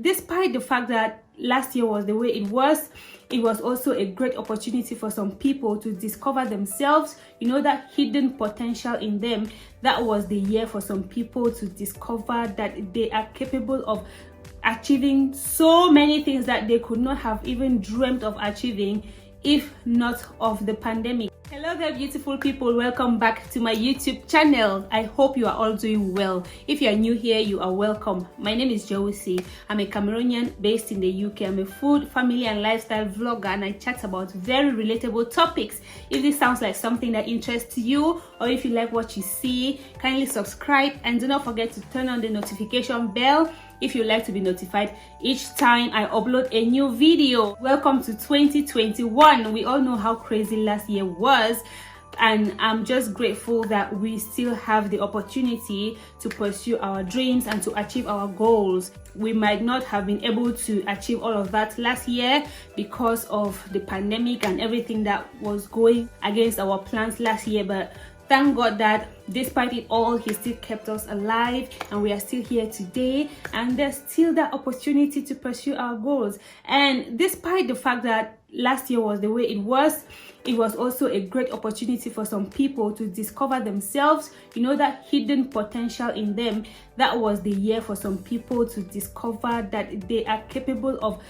Despite the fact that last year was the way it was also a great opportunity for some people to discover themselves, that hidden potential in them. That was the year for some people to discover that they are capable of achieving so many things that they could not have even dreamt of achieving if not of the pandemic. Hello there, beautiful people. Welcome back to my YouTube channel. I hope you are all doing well. If you are new here, you are welcome. My name is Joecy. I'm a Cameroonian based in the UK. I'm a food, family and lifestyle vlogger, and I chat about very relatable topics. If this sounds like something that interests you, or if you like what you see, kindly subscribe and do not forget to turn on the notification bell if you like to be notified each time I upload a new video. Welcome to 2021. We all know how crazy last year was, and I'm just grateful that we still have the opportunity to pursue our dreams and to achieve our goals. We might not have been able to achieve all of that last year because of the pandemic and everything that was going against our plans last year, but thank God that despite it all, he still kept us alive and we are still here today, and there's still that opportunity to pursue our goals. And despite the fact that last year was the way it was also a great opportunity for some people to discover themselves, that hidden potential in them. That was the year for some people to discover that they are capable of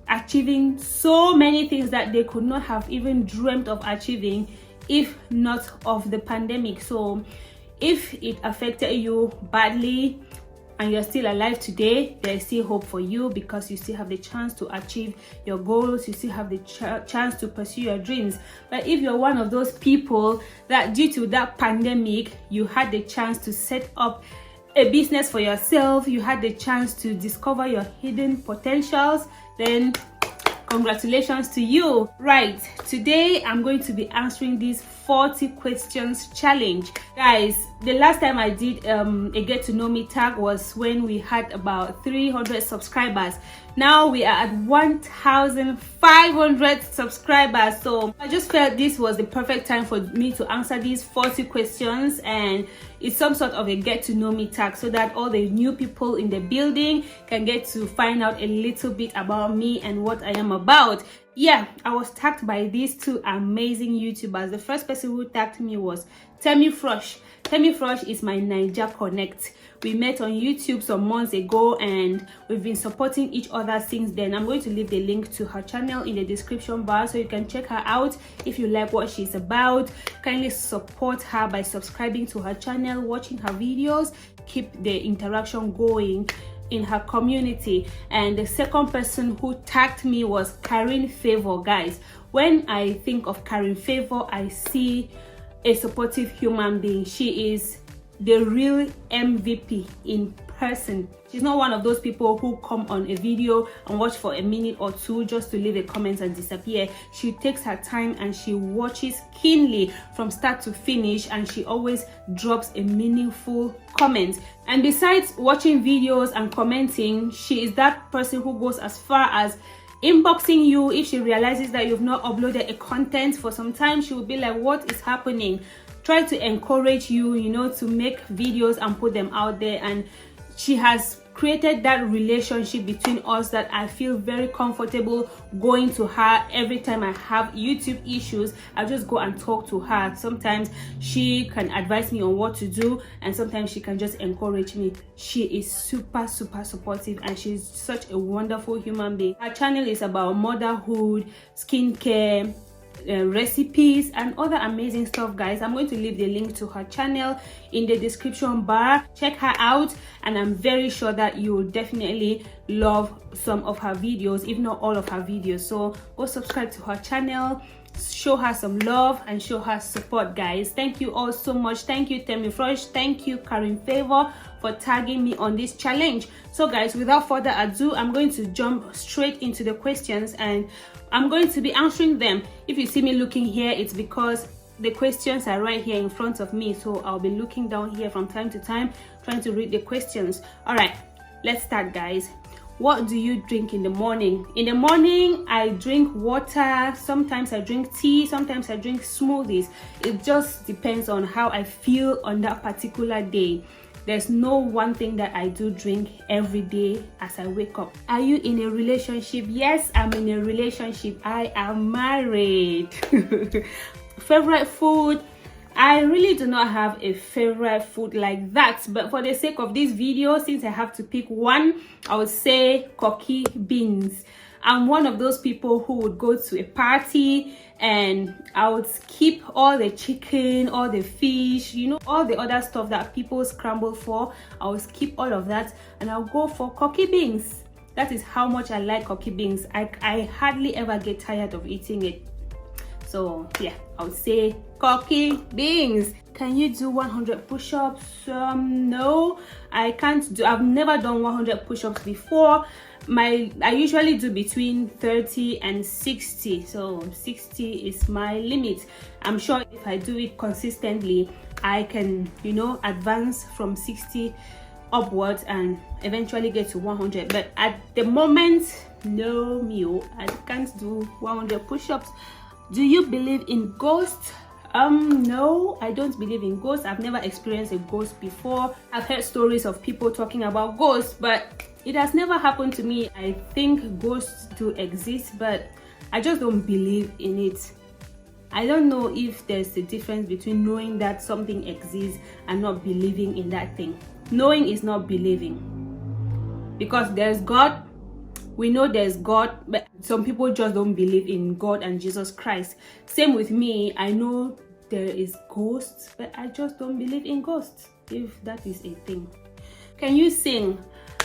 achieving so many things that they could not have even dreamt of achieving if not of the pandemic. So if it affected you badly and you're still alive today, there's still hope for you, because you still have the chance to achieve your goals. You still have the chance to pursue your dreams. But if you're one of those people that due to that pandemic, you had the chance to set up a business for yourself, you had the chance to discover your hidden potentials, then congratulations to you. Right, today I'm going to be answering this 40 questions challenge. Guys, the last time I did a get to know me tag was when we had about 300 subscribers. Now we are at 1,500 subscribers, so I just felt this was the perfect time for me to answer these 40 questions, and it's some sort of a get to know me tag so that all the new people in the building can get to find out a little bit about me and what I am about. Yeah, I was tagged by these two amazing YouTubers. The first person who tagged me was Temi Frosh. Temi Frosh is my Naija Connect. We met on YouTube some months ago and we've been supporting each other since then. I'm going to leave the link to her channel in the description bar so you can check her out if you like what she's about. Kindly support her by subscribing to her channel, watching her videos, keep the interaction going in her community. And the second person who tagged me was Karin Favor. Guys, when I think of Karin Favor, I see a supportive human being. She is the real MVP in person. She's not one of those people who come on a video and watch for a minute or two just to leave a comment and disappear. She takes her time and she watches keenly from start to finish, and she always drops a meaningful comment. And besides watching videos and commenting, she is that person who goes as far as inboxing you if she realizes that you've not uploaded a content for some time. She will be like, what is happening? Try to encourage you, to make videos and put them out there. And she has created that relationship between us that I feel very comfortable going to her every time I have YouTube issues. I just go and talk to her. Sometimes she can advise me on what to do, and sometimes she can just encourage me. She is super supportive, and she's such a wonderful human being. Her channel is about motherhood, skincare, recipes and other amazing stuff. Guys, I'm going to leave the link to her channel in the description bar. Check her out, and I'm very sure that you will definitely love some of her videos, if not all of her videos. So go subscribe to her channel, show her some love and show her support. Guys, thank you all so much. Thank you Temi Frosh, thank you Karin Favor for tagging me on this challenge. So guys, without further ado, I'm going to jump straight into the questions and I'm going to be answering them. If you see me looking here, it's because the questions are right here in front of me, so I'll be looking down here from time to time trying to read the questions. All right, let's start, guys. What do you drink in the morning? In the morning, I drink water. Sometimes I drink tea. Sometimes I drink smoothies. It just depends on how I feel on that particular day. There's no one thing that I do drink every day as I wake up. Are you in a relationship? Yes, I'm in a relationship. I am married. Favorite food? I really do not have a favorite food like that, but for the sake of this video, since I have to pick one, I would say coffee beans. I'm one of those people who would go to a party and I would skip all the chicken, all the fish, you know, all the other stuff that people scramble for. I will skip all of that and I'll go for coffee beans. That is how much I like coffee beans. I hardly ever get tired of eating it. So yeah, I would say coffee beans. Can you do 100 push-ups? No, I can't do. I've never done 100 push-ups before. I usually do between 30 and 60, so 60 is my limit. I'm sure if I do it consistently, I can, you know, advance from 60 upwards and eventually get to 100. But at the moment, no, I can't do 100 push-ups. Do you believe in ghosts? No, I don't believe in ghosts. I've never experienced a ghost before. I've heard stories of people talking about ghosts, but it has never happened to me. I think ghosts do exist, but I just don't believe in it. I don't know if there's a difference between knowing that something exists and not believing in that thing. Knowing is not believing. Because there's God, we know there's God, but some people just don't believe in God and Jesus Christ. Same with me. I know there is ghosts, but I just don't believe in ghosts, if that is a thing. Can you sing?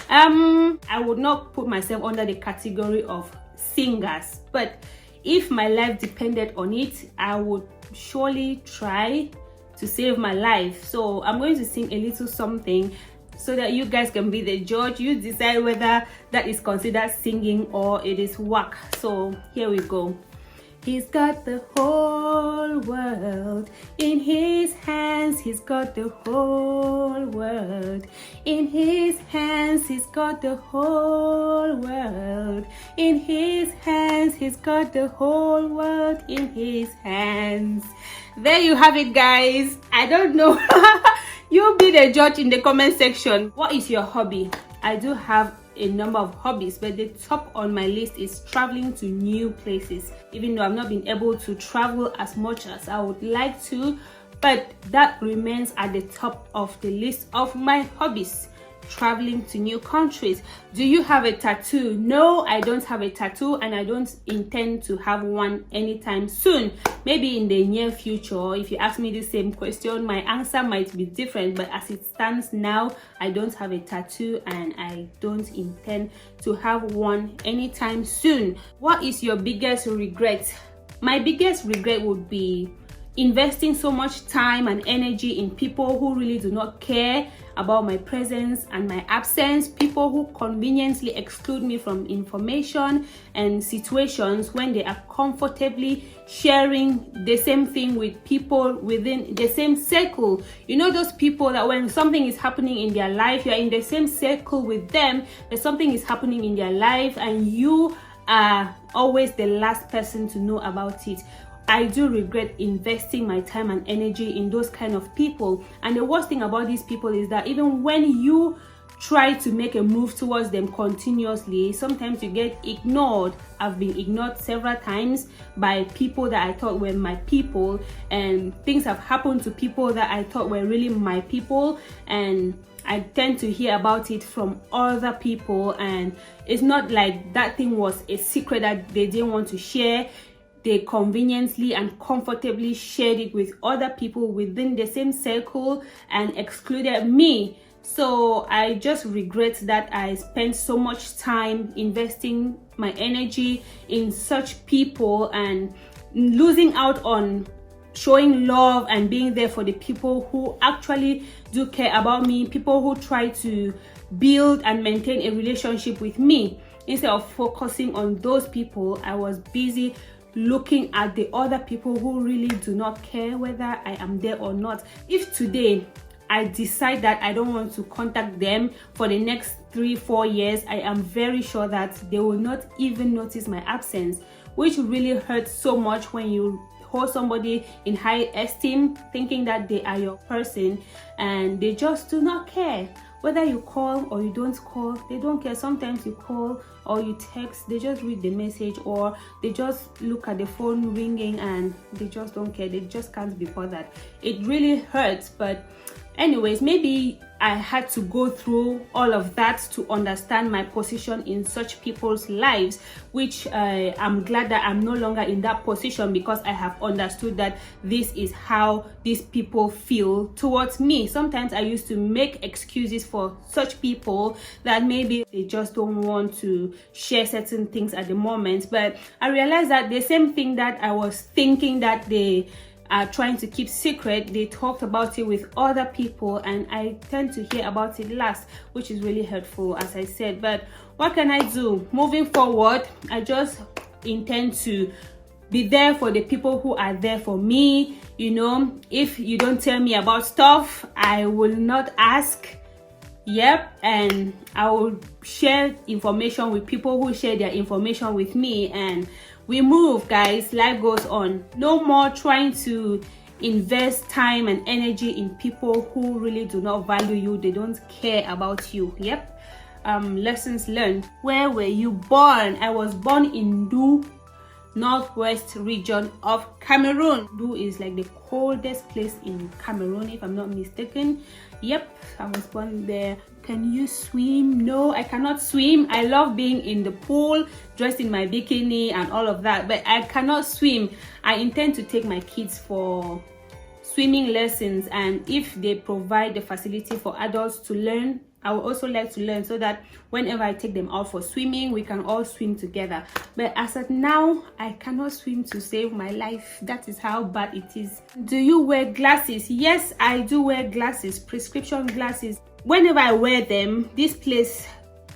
I would not put myself under the category of singers, but if my life depended on it, I would surely try to save my life. So I'm going to sing a little something so that you guys can be the judge. You decide whether that is considered singing or it is whack. So here we go. He's got the whole world in his hands. He's got the whole world in his hands. He's got the whole world in his hands. He's got the whole world in his hands. There you have it, guys. I don't know. You be the judge in the comment section. What is your hobby? I do have a number of hobbies, but the top on my list is traveling to new places. Even though I've not been able to travel as much as I would like to, but that remains at the top of the list of my hobbies. Traveling to new countries. Do you have a tattoo? No, I don't have a tattoo, and I don't intend to have one anytime soon. Maybe in the near future. If you ask me the same question, my answer might be different, but as it stands now, I don't have a tattoo and I don't intend to have one anytime soon. What is your biggest regret? My biggest regret would be investing so much time and energy in people who really do not care about my presence and my absence, people who conveniently exclude me from information and situations when they are comfortably sharing the same thing with people within the same circle. You know, those people that when something is happening in their life, you're in the same circle with them, but something is happening in their life and you are always the last person to know about it. I do regret investing my time and energy in those kind of people. And the worst thing about these people is that even when you try to make a move towards them continuously, sometimes you get ignored. I've been ignored several times by people that I thought were my people, and things have happened to people that I thought were really my people, and I tend to hear about it from other people, and it's not like that thing was a secret that they didn't want to share. They conveniently and comfortably shared it with other people within the same circle and excluded me. So I just regret that I spent so much time investing my energy in such people and losing out on showing love and being there for the people who actually do care about me, people who try to build and maintain a relationship with me. Instead of focusing on those people, I was busy looking at the other people who really do not care whether I am there or not. If today I decide that I don't want to contact them for the next 3-4 years, I am very sure that they will not even notice my absence, which really hurts so much when you hold somebody in high esteem, thinking that they are your person, and they just do not care. Whether you call or you don't call, they don't care. Sometimes you call or you text, they just read the message, or they just look at the phone ringing and they just don't care. They just can't be bothered. It really hurts, but anyways, maybe I had to go through all of that to understand my position in such people's lives, which I'm glad that I'm no longer in that position, because I have understood that this is how these people feel towards me. Sometimes I used to make excuses for such people that maybe they just don't want to share certain things at the moment, but I realized that the same thing that I was thinking that they are trying to keep secret, they talked about it with other people, and I tend to hear about it last, which is really hurtful, as I said. But what can I do? Moving forward, I just intend to be there for the people who are there for me. You know, if you don't tell me about stuff, I will not ask. Yep, and I will share information with people who share their information with me, and we move, guys. Life goes on. No more trying to invest time and energy in people who really do not value you. They don't care about you. Yep. Lessons learned. Where were you born? I was born in Du, northwest region of Cameroon. Du is like the coldest place in Cameroon, if I'm not mistaken. Yep, I was born there. Can you swim? No, I cannot swim. I love being in the pool, dressed in my bikini and all of that, but I cannot swim. I intend to take my kids for swimming lessons, and if they provide the facility for adults to learn, I would also like to learn, so that whenever I take them out for swimming, we can all swim together. But as of now, I cannot swim to save my life. That is how bad it is. Do you wear glasses? Yes, I do wear glasses, prescription glasses. Whenever I wear them, this place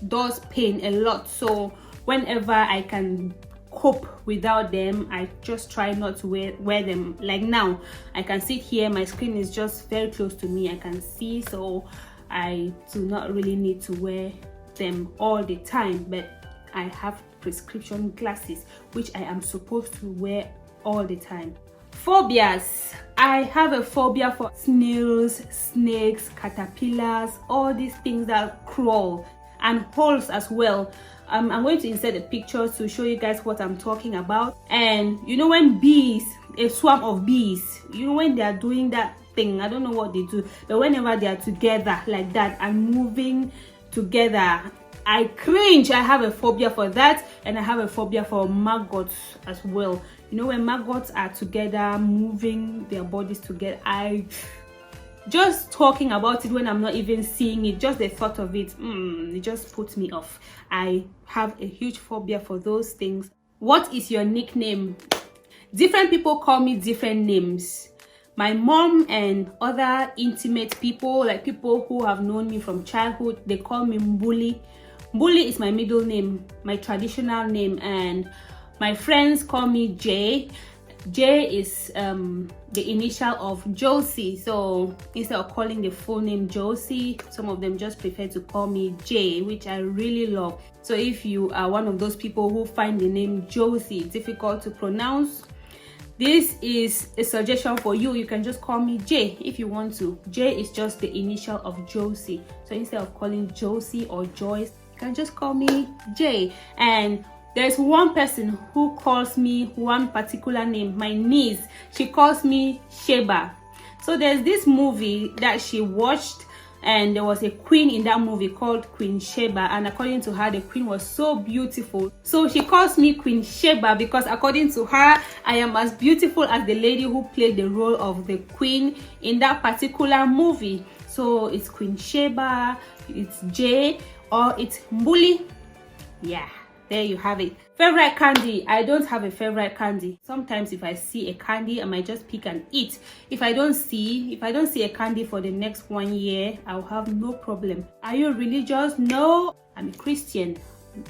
does pain a lot. So whenever I can cope without them, I just try not to wear them. Like now, I can sit here, my screen is just very close to me, I can see, so I do not really need to wear them all the time. But I have prescription glasses, which I am supposed to wear all the time. Phobias. I have a phobia for snails, snakes, caterpillars, all these things that crawl, and holes as well. I'm going to insert a picture to show you guys what I'm talking about. And you know, when bees, a swarm of bees, you know, when they are doing that thing, I don't know what they do, but whenever they are together like that and moving together, I cringe. I have a phobia for that, and I have a phobia for maggots as well. You know, when maggots are together, moving their bodies together, I just talking about it when I'm not even seeing it, just the thought of it, it just puts me off. I have a huge phobia for those things. What is your nickname? Different people call me different names. My mom and other intimate people, like people who have known me from childhood, they call me Mbuli. Mbuli is my middle name, my traditional name, and my friends call me Jay. Jay is the initial of Joecy, so instead of calling the full name Joecy, some of them just prefer to call me Jay, which I really love. So if you are one of those people who find the name Joecy difficult to pronounce, this is a suggestion for you. You can just call me Jay if you want to. Jay is just the initial of Joecy, so instead of calling Joecy or Joyce, you can just call me Jay. And there's one person who calls me one particular name, my niece. She calls me Sheba. So there's this movie that she watched, and there was a queen in that movie called Queen Sheba, and according to her, the queen was so beautiful. So she calls me Queen Sheba because according to her, I am as beautiful as the lady who played the role of the queen in that particular movie. So it's Queen Sheba, it's Jay, or it's Mbuli. Yeah, there you have it. Favorite candy? I don't have a favorite candy. Sometimes if I see a candy, I might just pick and eat. If I don't see a candy for the next 1 year, I'll have no problem. Are you religious? No, I'm a Christian.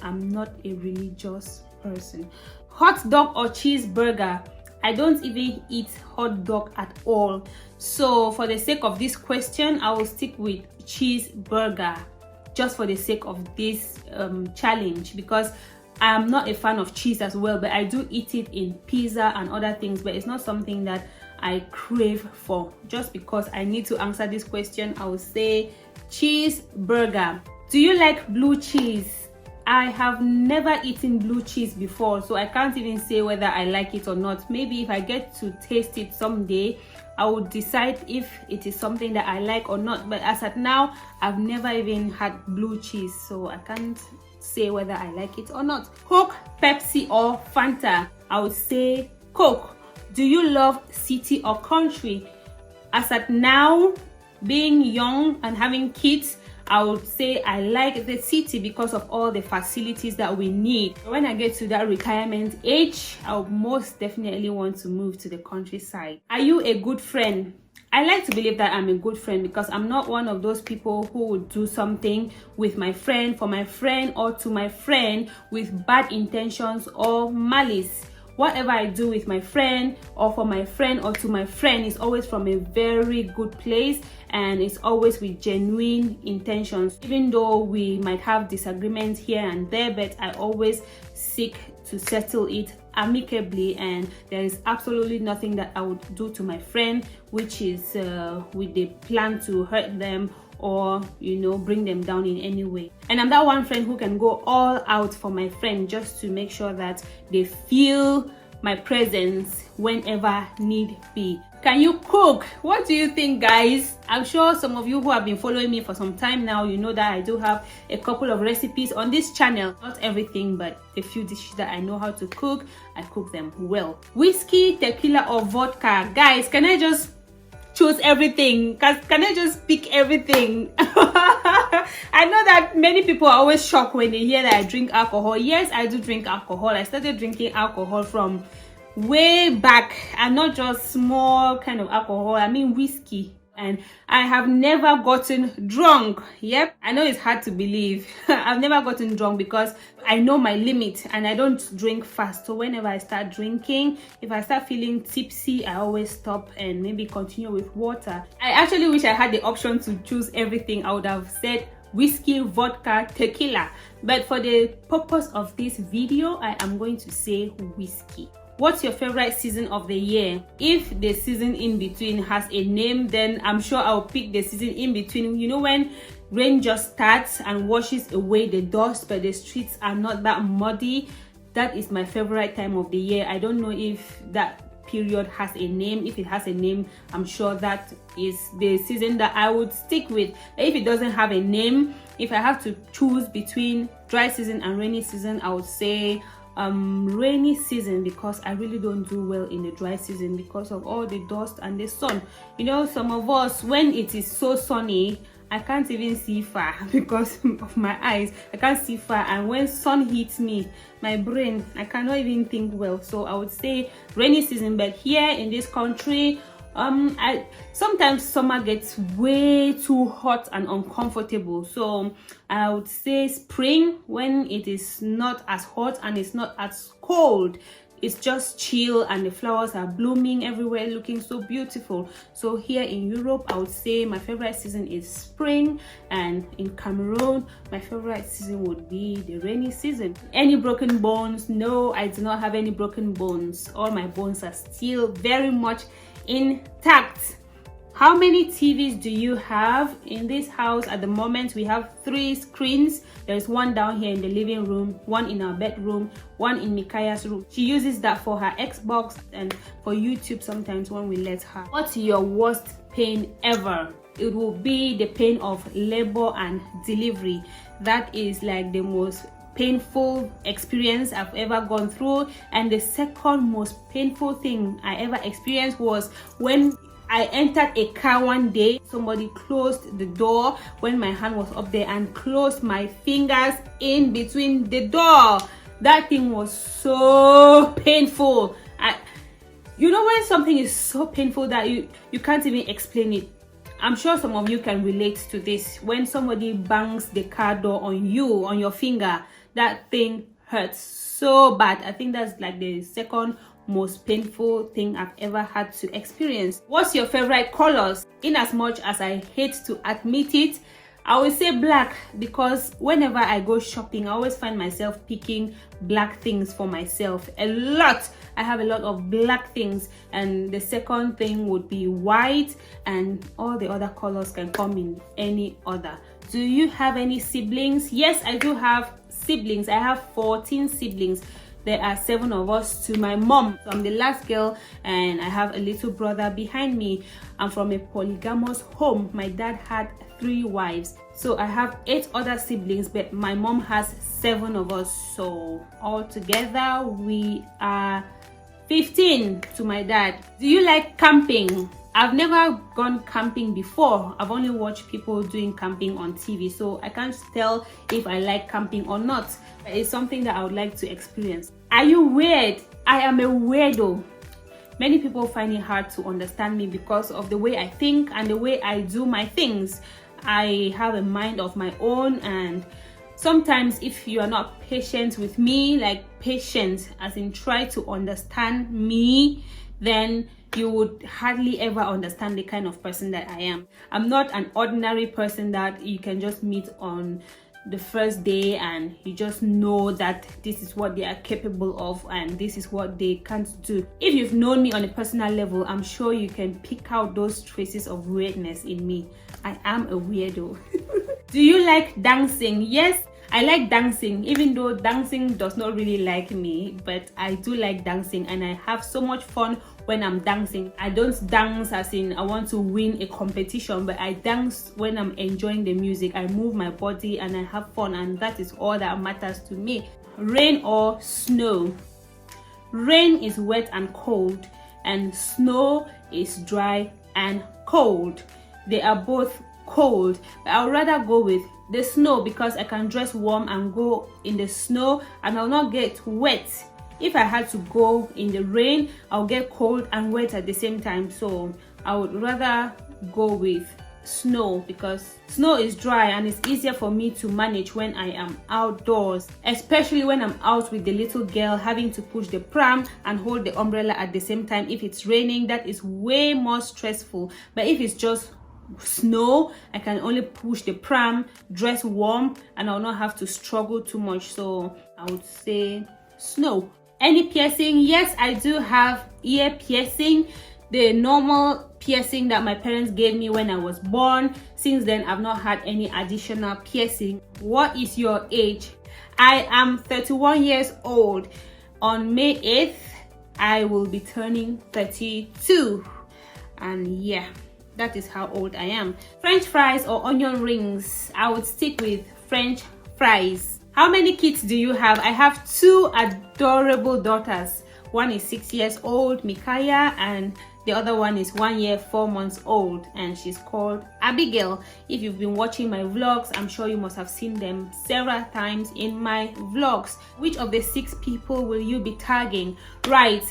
I'm not a religious person. Hot dog or cheeseburger? I don't even eat hot dog at all. So for the sake of this question, I will stick with cheeseburger, just for the sake of this challenge, because I'm not a fan of cheese as well, but I do eat it in pizza and other things, but it's not something that I crave for. Just because I need to answer this question, I will say cheeseburger. Do you like blue cheese? I have never eaten blue cheese before, so I can't even say whether I like it or not. Maybe if I get to taste it someday, I will decide if it is something that I like or not. But as at now, I've never even had blue cheese, so I can't say whether I like it or not. Coke, Pepsi, or Fanta? I would say Coke. Do you love city or country? As at now, being young and having kids, I would say I like the city because of all the facilities that we need. When I get to that retirement age, I'll most definitely want to move to the countryside. Are you a good friend? I like to believe that I'm a good friend because I'm not one of those people who would do something with my friend, for my friend, or to my friend with bad intentions or malice. Whatever I do with my friend or for my friend or to my friend is always from a very good place, and it's always with genuine intentions. Even though we might have disagreements here and there, but I always seek to settle it amicably, and there is absolutely nothing that I would do to my friend which is with the plan to hurt them or bring them down in any way. And I'm that one friend who can go all out for my friend just to make sure that they feel my presence whenever need be. Can you cook? What do you think, guys? I'm sure some of you who have been following me for some time now, you know that I do have a couple of recipes on this channel. Not everything, but a few dishes that I know how to cook. I cook them well. Whiskey, tequila, or vodka? Guys, can I just choose everything? Can I just pick everything? I know that many people are always shocked when they hear that I drink alcohol. Yes, I do drink alcohol. I started drinking alcohol from way back, and not just small kind of alcohol. I mean whiskey. And I have never gotten drunk. Yep, I know it's hard to believe. I've never gotten drunk because I know my limit and I don't drink fast. So whenever I start drinking, if I start feeling tipsy, I always stop and maybe continue with water. I actually wish I had the option to choose everything. I would have said whiskey, vodka, tequila. But for the purpose of this video, I am going to say whiskey. What's your favorite season of the year? If the season in between has a name, then I'm sure I'll pick the season in between. You know, when rain just starts and washes away the dust, but the streets are not that muddy. That is my favorite time of the year. I don't know if that period has a name. If it has a name, I'm sure that is the season that I would stick with. If it doesn't have a name, if I have to choose between dry season and rainy season, I would say rainy season, because I really don't do well in the dry season because of all the dust and the sun. You know, some of us, when it is so sunny, I can't even see far because of my eyes. I can't see far, and when sun hits me, my brain, I cannot even think well. So I would say rainy season. But here in this country, sometimes summer gets way too hot and uncomfortable, so I would say spring, when it is not as hot and it's not as cold. It's just chill and the flowers are blooming everywhere, looking so beautiful. So here in Europe, I would say my favorite season is spring, and in Cameroon, my favorite season would be the rainy season. Any broken bones? No, I do not have any broken bones. All my bones are still very much intact. How many TVs do you have in this house? At the moment, we have 3 screens. There's one down here in the living room, one in our bedroom, one in Mikaya's room. She uses that for her Xbox and for YouTube sometimes when we let her. What's your worst pain ever? It will be the pain of labor and delivery. That is like the most painful experience I've ever gone through. And the second most painful thing I ever experienced was when I entered a car one day. Somebody closed the door when my hand was up there and closed my fingers in between the door. That thing was so painful. You know, when something is so painful that you can't even explain it. I'm sure some of you can relate to this. When somebody bangs the car door on you, on your finger, that thing hurts so bad. I think that's like the second most painful thing I've ever had to experience. What's your favorite colors? In as much as I hate to admit it, I would say black because whenever I go shopping, I always find myself picking black things for myself. A lot. I have a lot of black things. And the second thing would be white, and all the other colors can come in any other. Do you have any siblings? Yes, I do have siblings. I have 14 siblings. There are 7 of us to my mom. So I'm the last girl, and I have a little brother behind me. I'm from a polygamous home. My dad had 3 wives. So I have 8 other siblings, but my mom has 7 of us. So all together we are 15 to my dad. Do you like camping? I've never gone camping before. I've only watched people doing camping on TV, so I can't tell if I like camping or not. It's something that I would like to experience. Are you weird? I am a weirdo. Many people find it hard to understand me because of the way I think and the way I do my things. I have a mind of my own, and sometimes if you are not patient with me, like patient as in try to understand me, then you would hardly ever understand the kind of person that I am. I'm not an ordinary person that you can just meet on the first day and you just know that this is what they are capable of and this is what they can't do. If you've known me on a personal level, I'm sure you can pick out those traces of weirdness in me. I am a weirdo. Do you like dancing? Yes, I like dancing, even though dancing does not really like me, but I do like dancing and I have so much fun when I'm dancing. I don't dance as in I want to win a competition, but I dance when I'm enjoying the music. I move my body and I have fun, and that is all that matters to me. Rain or snow? Rain is wet and cold, and snow is dry and cold. They are both cold, but I would rather go with the snow because I can dress warm and go in the snow and I'll not get wet. If I had to go in the rain, I'll get cold and wet at the same time. So I would rather go with snow because snow is dry and it's easier for me to manage when I am outdoors, especially when I'm out with the little girl having to push the pram and hold the umbrella at the same time. If it's raining, that is way more stressful. But if it's just snow, I can only push the pram, dress warm, and I'll not have to struggle too much. So I would say snow. Any piercing? Yes, I do have ear piercing, the normal piercing that my parents gave me when I was born. Since then, I've not had any additional piercing. What is your age? I am 31 years old. On May 8th, I will be turning 32. And yeah, that is how old I am. French fries or onion rings? I would stick with French fries. How many kids do you have? I have 2 adorable daughters. One is 6 years old, Mikaya, and the other one is 1 year, 4 months old, and she's called Abigail. If you've been watching my vlogs, I'm sure you must have seen them several times in my vlogs. Which of the 6 people will you be tagging? Right.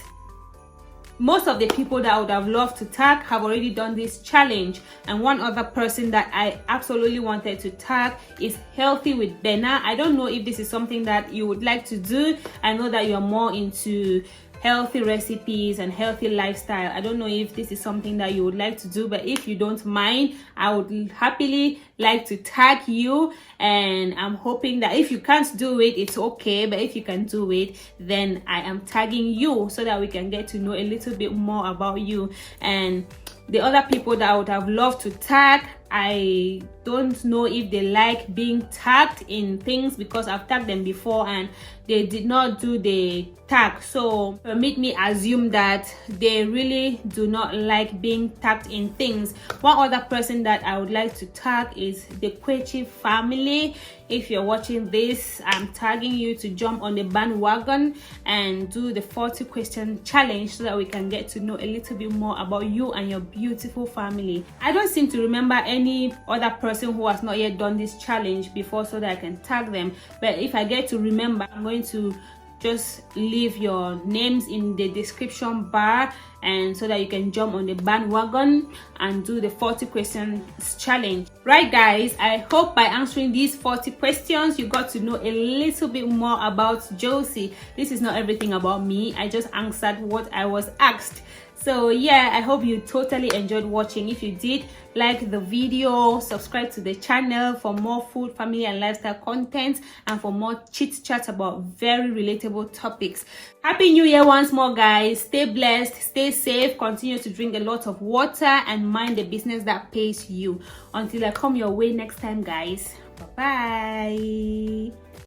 Most of the people that I would have loved to tag have already done this challenge, and one other person that I absolutely wanted to tag is Healthy with Benna. I don't know if this is something that you would like to do. I know that you're more into healthy recipes and healthy lifestyle. I don't know if this is something that you would like to do, but if you don't mind, I would happily like to tag you, and I'm hoping that if you can't do it, it's okay, but if you can do it, then I am tagging you so that we can get to know a little bit more about you. And the other people that I would have loved to tag, I don't know if they like being tagged in things because I've tagged them before and they did not do the tag. So permit me assume that they really do not like being tagged in things. One other person that I would like to tag is the Kwechi family. If you're watching this, I'm tagging you to jump on the bandwagon and do the 40 question challenge so that we can get to know a little bit more about you and your beautiful family. I don't seem to remember any other person who has not yet done this challenge before so that I can tag them, but if I get to remember, I'm going to just leave your names in the description bar, and so that you can jump on the bandwagon and do the 40 questions challenge. Right guys, I hope by answering these 40 questions you got to know a little bit more about Joecy. This is not everything about me, I just answered what I was asked. So yeah, I hope you totally enjoyed watching. If you did, like the video, subscribe to the channel for more food, family and lifestyle content, and for more chit chat about very relatable topics. Happy New Year once more, guys. Stay blessed, stay safe, continue to drink a lot of water, and mind the business that pays you. Until I come your way next time, guys. Bye bye.